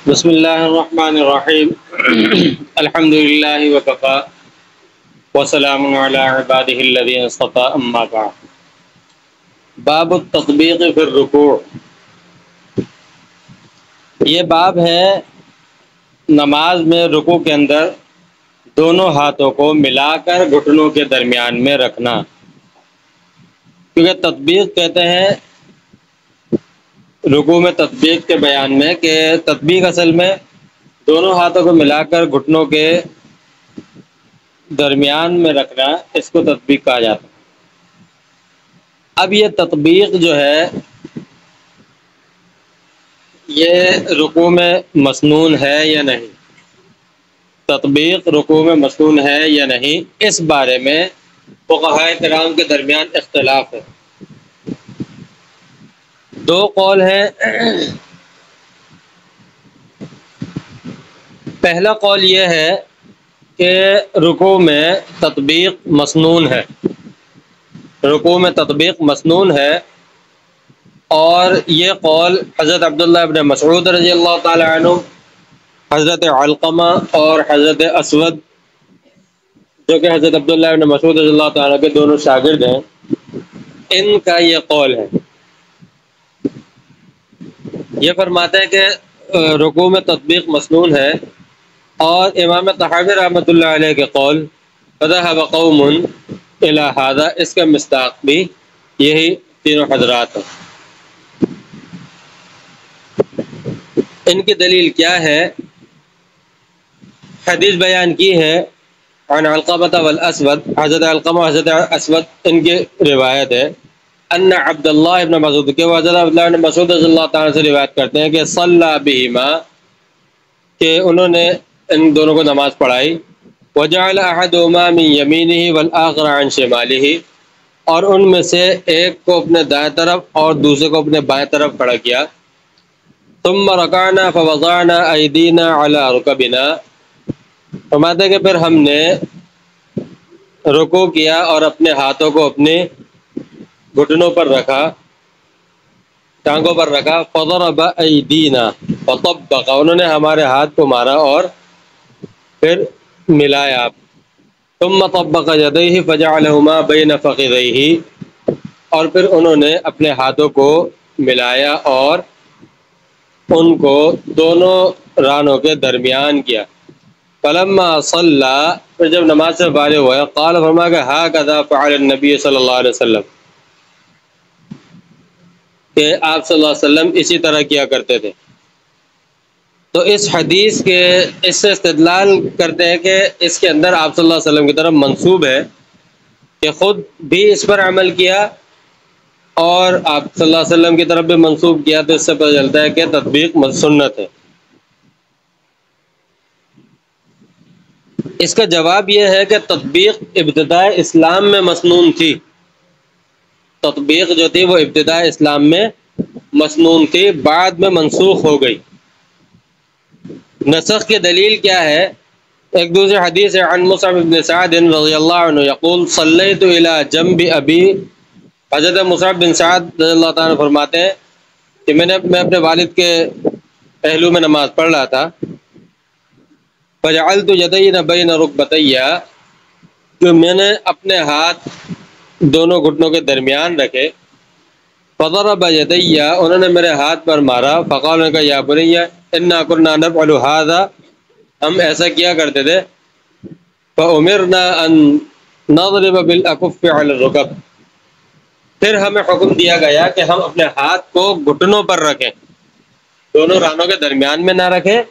بسم اللہ الرحمن الرحیم الحمد للہ وکفا وسلام علی عبادہ الذین اصطفى اما بعد باب التطبیق فی الرکوع۔ یہ باب ہے نماز میں رکوع کے اندر دونوں ہاتھوں کو ملا کر گھٹنوں کے درمیان میں رکھنا، کیونکہ تطبیق کہتے ہیں رکوع میں تطبیق کے بیان میں کہ تطبیق اصل میں دونوں ہاتھوں کو ملا کر گھٹنوں کے درمیان میں رکھنا، اس کو تطبیق کہا جاتا ہے۔ اب یہ تطبیق جو ہے یہ رکوع میں مسنون ہے یا نہیں، تطبیق رکوع میں مسنون ہے یا نہیں، اس بارے میں فقہائے کرام کے درمیان اختلاف ہے۔ دو قول ہیں۔ پہلا قول یہ ہے کہ رکوع میں تطبیق مسنون ہے، رکوع میں تطبیق مسنون ہے، اور یہ قول حضرت عبداللہ ابن مسعود رضی اللہ تعالی عنہ، حضرت علقمہ اور حضرت اسود جو کہ حضرت عبداللہ ابن مسعود رضی اللہ تعالیٰ کے دونوں شاگرد ہیں، ان کا یہ قول ہے۔ یہ فرماتے ہیں کہ رکوع میں تطبیق مسنون ہے، اور امام طحاوی رحمۃ اللہ علیہ کے قول فذهب قوم الى هذا، اس کا مصداق بھی یہی تینوں حضرات ہیں۔ ان کی دلیل کیا ہے؟ حدیث بیان کی ہے عن علقمہ والاسود، حضرت علقمہ حضرت اسود ان کی روایت ہے، ان عبداللہ ابن مسعود کے حضرت عبداللہ ابن مسعود رضی اللہ تعالیٰ سے روایت کرتے ہیں کہ صلی بہما، کہ انہوں نے ان دونوں کو نماز پڑھائی، وجعل احدهما من یمینہ والآخر عن شمالہ، اور ان میں سے ایک کو اپنے دائیں طرف اور دوسرے کو اپنے بائیں طرف کھڑا کیا، ثم رکعنا فوضعنا ایدینا علی رکبنا، فرماتے ہیں کہ پھر ہم نے رکوع کیا اور اپنے ہاتھوں کو اپنے گھٹنوں پر رکھا، ٹانگوں پر رکھا، فضرب ایدینا فطبق، انہوں نے ہمارے ہاتھ کو مارا اور پھر ملایا، ثم طبق یدیہ فجعلہما بین فخذیہ، اور پھر انہوں نے اپنے ہاتھوں کو ملایا اور ان کو دونوں رانوں کے درمیان کیا، فلما صلی، پھر جب نماز سے فارغ ہوا، قال، فرمایا کہ ھکذا فعل النبی صلی اللہ علیہ وسلم، کہ آپ صلی اللہ علیہ وسلم اسی طرح کیا کرتے تھے۔ تو اس حدیث کے اس سے استدلال کرتے ہیں کہ اس کے اندر آپ صلی اللہ علیہ وسلم کی طرف منسوب ہے کہ خود بھی اس پر عمل کیا، اور آپ صلی اللہ علیہ وسلم کی طرف بھی منسوب کیا، تو اس سے پتہ چلتا ہے کہ تطبیق سنت ہے۔ اس کا جواب یہ ہے کہ تطبیق ابتدائے اسلام میں مسنون تھی، تطبیق جو تھی وہ ابتدائے اسلام میں مسنون تھی، بعد میں منسوخ ہو گئی۔ نسخ کی دلیل کیا ہے؟ ایک دوسری حدیث ہے عن مصعب بن سعد رضی اللہ عنہ یقول صلیت الی جنب ابی، حضرت مصعب بن سعد رضی اللہ تعالیٰ عنہ فرماتے ہیں کہ میں اپنے والد کے پہلو میں نماز پڑھ رہا تھا، فجعلت یدی بین رکبتی، کہ میں نے اپنے ہاتھ دونوں گھٹنوں کے درمیان رکھے، فضرب یدی، انہوں نے میرے ہاتھ پر مارا، فقال، نے کہا یا بنی انا كنا نفعل هذا، ہم ایسا کیا کرتے تھے، فامرنا ان نضرب بالاكف على الركب، پھر ہمیں حکم دیا گیا کہ ہم اپنے ہاتھ کو گھٹنوں پر رکھیں، دونوں رانوں کے درمیان میں نہ رکھیں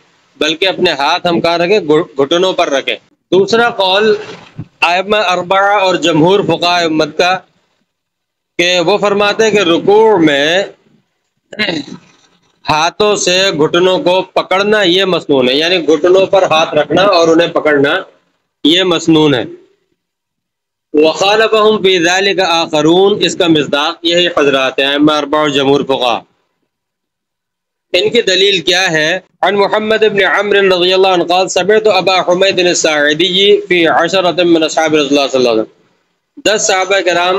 بلکہ اپنے ہاتھ ہم کہاں رکھیں؟ گھٹنوں پر رکھیں۔ دوسرا قول ائمہ اربعہ اور جمہور فقہاء امت کا کہ وہ فرماتے ہیں کہ رکوع میں ہاتھوں سے گھٹنوں کو پکڑنا یہ مسنون ہے، یعنی گھٹنوں پر ہاتھ رکھنا اور انہیں پکڑنا یہ مسنون ہے۔ وخالفهم في ذلك آخرون، اس کا مصداق یہی حضرات ہیں ائمہ اربعہ اور جمہور فقہاء۔ ان کی دلیل کیا ہے؟ عن محمد بن عمرو رضی اللہ عنہ قال سمعت ابا حمید الساعدی فی عشرۃ من اصحاب رسول اللہ صلی اللہ علیہ وسلم، 10 صحابہ کرام،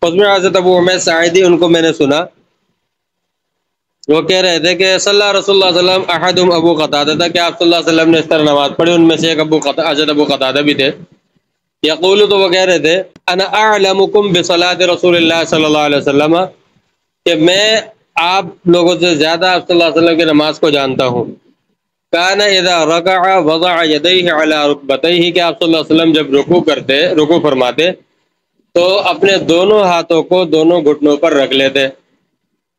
اس میں حضرت ابو حمید ساعدی ان کو میں نے سنا، وہ کہہ رہے تھے کہ صلی اللہ رسول اللہ صلی اللہ علیہ وسلم احدہم ابو قتادہ تھا کہ آپ صلی اللہ علیہ وسلم نے اس طرح نماز پڑھی، ان میں سے ایک حضرت ابو قتادہ بھی تھے۔ یقول، تو وہ کہہ رہے تھے انا اعلمکم بصلاۃ رسول اللہ صلی اللہ علیہ وسلم، کہ میں آپ لوگوں سے زیادہ آپ صلی اللہ علیہ وسلم کی نماز کو جانتا ہوں۔ کان اذا رکع وضع یدیہ علی رکبتیہ، کہ آپ صلی اللہ علیہ وسلم جب رکوع فرماتے تو اپنے دونوں ہاتھوں کو دونوں گھٹنوں پر رکھ لیتے،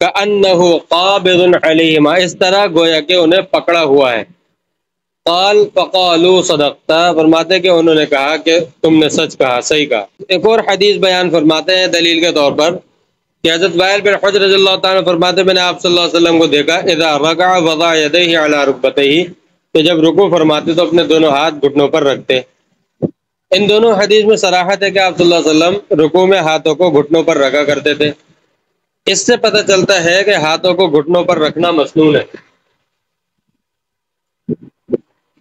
کأنہ قابض علیہما، اس طرح گویا کہ انہیں پکڑا ہوا ہے۔ قال فقالوا صدقتا، فرماتے کہ انہوں نے کہا کہ تم نے سچ کہا، صحیح کہا۔ ایک اور حدیث بیان فرماتے ہیں دلیل کے طور پر کہ حضرت وائل بن حجر رضی اللہ تعالیٰ فرماتے میں نے آپ صلی اللہ علیہ وسلم کو دیکھا اذا رکع وضع یدیہ علی رکبتیہ، کہ جب رکوع فرماتے تو اپنے دونوں ہاتھ گھٹنوں پر رکھتے۔ ان دونوں حدیث میں صراحت ہے کہ آپ صلی اللہ علیہ وسلم رکوع میں ہاتھوں کو گھٹنوں پر رکھا کرتے تھے۔ اس سے پتہ چلتا ہے کہ ہاتھوں کو گھٹنوں پر رکھنا مسنون ہے۔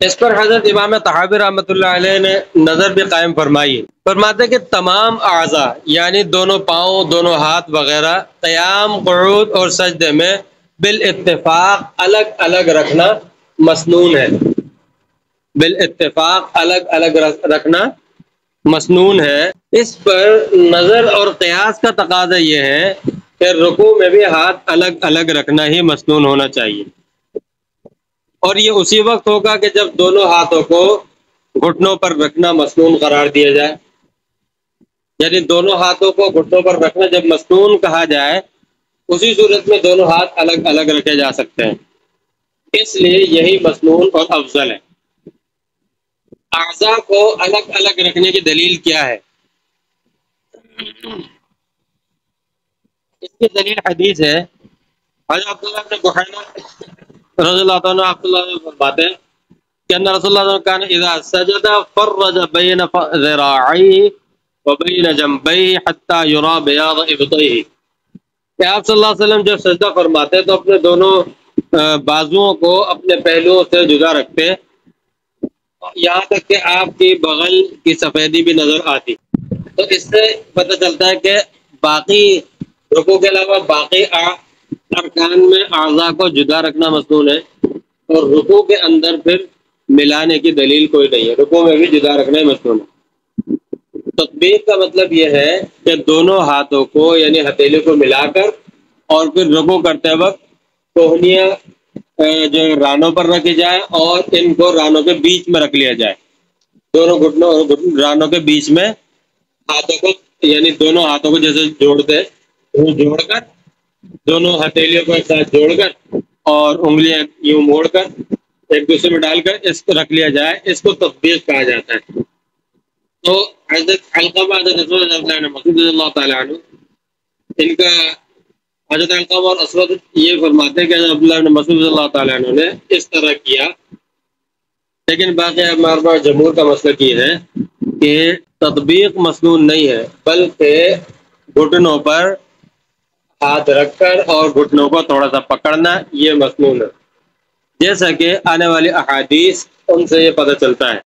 اس پر حضرت امام طحاوی رحمۃ اللہ علیہ نے نظر بھی قائم فرمائی، فرماتے کہ تمام اعضاء یعنی دونوں پاؤں، دونوں ہاتھ وغیرہ قیام، قعود اور سجدے میں بالاتفاق الگ الگ رکھنا مسنون ہے۔ بالاتفاق الگ الگ رکھنا مسنون ہے۔ اس پر نظر اور قیاس کا تقاضا یہ ہے کہ رکوع میں بھی ہاتھ الگ الگ رکھنا ہی مسنون ہونا چاہیے، اور یہ اسی وقت ہوگا کہ جب دونوں ہاتھوں کو گھٹنوں پر رکھنا مسنون قرار دیا جائے، یعنی دونوں ہاتھوں کو گھٹنوں پر رکھنا جب مسنون کہا جائے اسی صورت میں دونوں ہاتھ الگ الگ رکھے جا سکتے ہیں، اس لیے یہی مسنون اور افضل ہے۔ اعضاء کو الگ الگ رکھنے کی دلیل کیا ہے؟ اس کی دلیل حدیث ہے، حضرت عبداللہ بن بحیرہ رضی اللہ تعالیٰ عنہ آپ صلی اللہ علیہ وسلم فرماتے ہیں کہ ان رسول اللہ کان اذا سجد فرج بین ذراعیہ وبین جنبیہ حتی یری بیاض ابطیہ، کہ آپ صلی اللہ علیہ وسلم جب سجدہ فرماتے تو اپنے دونوں بازوؤں کو اپنے پہلوؤں سے جدا رکھتے، یہاں تک کہ آپ کی بغل کی سفیدی بھی نظر آتی۔ تو اس سے پتہ چلتا ہے کہ باقی رکوع کے علاوہ باقی ارکان میں اعضاء کو جدا رکھنا مسنون ہے، اور رکوع کے اندر پھر ملانے کی دلیل کوئی نہیں ہے، رکوع میں بھی جدا رکھنا ہی مسنون ہے۔ تطبیق کا مطلب یہ ہے کہ دونوں ہاتھوں کو یعنی ہتھیلی کو ملا کر اور پھر رکوع کرتے وقت کوہنیاں جو رانوں پر رکھی جائے اور ان کو رانوں کے بیچ میں رکھ لیا جائے، دونوں گھٹنوں رانوں کے بیچ میں ہاتھوں کو یعنی دونوں ہاتھوں کو جیسے جوڑتے وہ جوڑ کر دونوں ہتھیلیوں کو ایک ساتھ جوڑ کر اور انگلیاں یوں موڑ کر ایک دوسرے میں ڈال کر اس کو رکھ لیا جائے، اس کو تطبیق کہا جاتا ہے۔ تو حضرت علقمہ حضرت رسول اللہ مسعود رضی اللہ تعالیٰ عنہ ان کا حضرت علقمہ اور اسود یہ فرماتے ہیں کہ حضرت عبداللہ بن مسعود رضی اللہ تعالیٰ عنہ نے اس طرح کیا، لیکن باقی ہمارے پاس جمہور کا مسلک یہ ہے کہ تطبیق مسنون نہیں ہے، بلکہ گھٹنوں پر ہاتھ رکھ کر اور گھٹنوں کو تھوڑا سا پکڑنا یہ مسنون ہے، جیسا کہ آنے والی احادیث ان سے یہ پتہ چلتا ہے۔